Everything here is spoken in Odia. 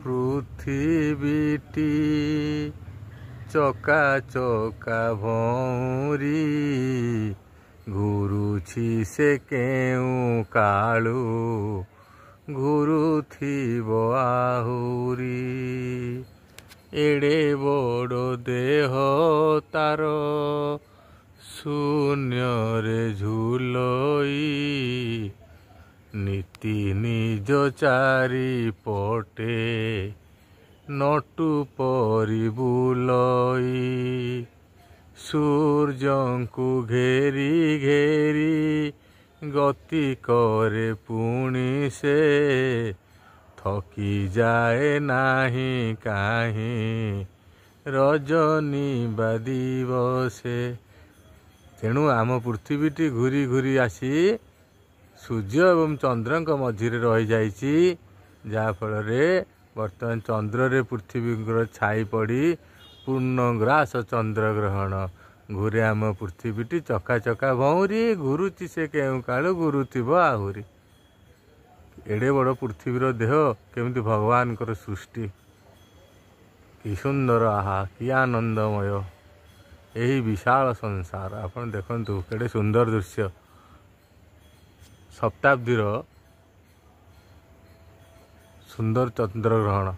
ପୃଥିବୀଟି ଚକା ଚକା ଭଉଁରୀ ଘୁରୁଛି ସେ କେଉଁ କାଳୁ ଘୁରୁଥିବ ଆହୁରି ଏଡ଼େ ବଡ଼ ଦେହ ତାର ଶୂନ୍ୟରେ ଝୁଲଇ ନୀତି ନିଜ ଚାରିପଟେ ନଟୁ ପରି ବୁଲଇ ସୂର୍ଯ୍ୟଙ୍କୁ ଘେରି ଘେରି ଗତି କରେ ପୁଣି ସେ ଥକି ଯାଏ ନାହିଁ କାହିଁ ରଜନୀ ବା ଦିବସେ। ତେଣୁ ଆମ ପୃଥିବୀଟି ଘୁରି ଘୁରି ଆସି ସୂର୍ଯ୍ୟ ଏବଂ ଚନ୍ଦ୍ରଙ୍କ ମଝିରେ ରହିଯାଇଛି, ଯାହାଫଳରେ ବର୍ତ୍ତମାନ ଚନ୍ଦ୍ରରେ ପୃଥିବୀଙ୍କର ଛାଇ ପଡ଼ି ପୂର୍ଣ୍ଣଗ୍ରାସ ଚନ୍ଦ୍ରଗ୍ରହଣ ଘୁରେ ଆମ ପୃଥିବୀଟି ଚକା ଚକା ଭଉଁରୀ ଘୁରୁଛି ସେ କେଉଁ କାଳୁ ଘୁରୁଥିବ ଆହୁରି। ଏଡ଼େ ବଡ଼ ପୃଥିବୀର ଦେହ କେମିତି ଭଗବାନଙ୍କର ସୃଷ୍ଟି, କି ସୁନ୍ଦର, ଆହା କି ଆନନ୍ଦମୟ ଏହି ବିଶାଳ ସଂସାର। ଆପଣ ଦେଖନ୍ତୁ କେଡ଼େ ସୁନ୍ଦର ଦୃଶ୍ୟ। ଶତାବ୍ଦୀର ସୁନ୍ଦର ଚନ୍ଦ୍ରଗ୍ରହଣ।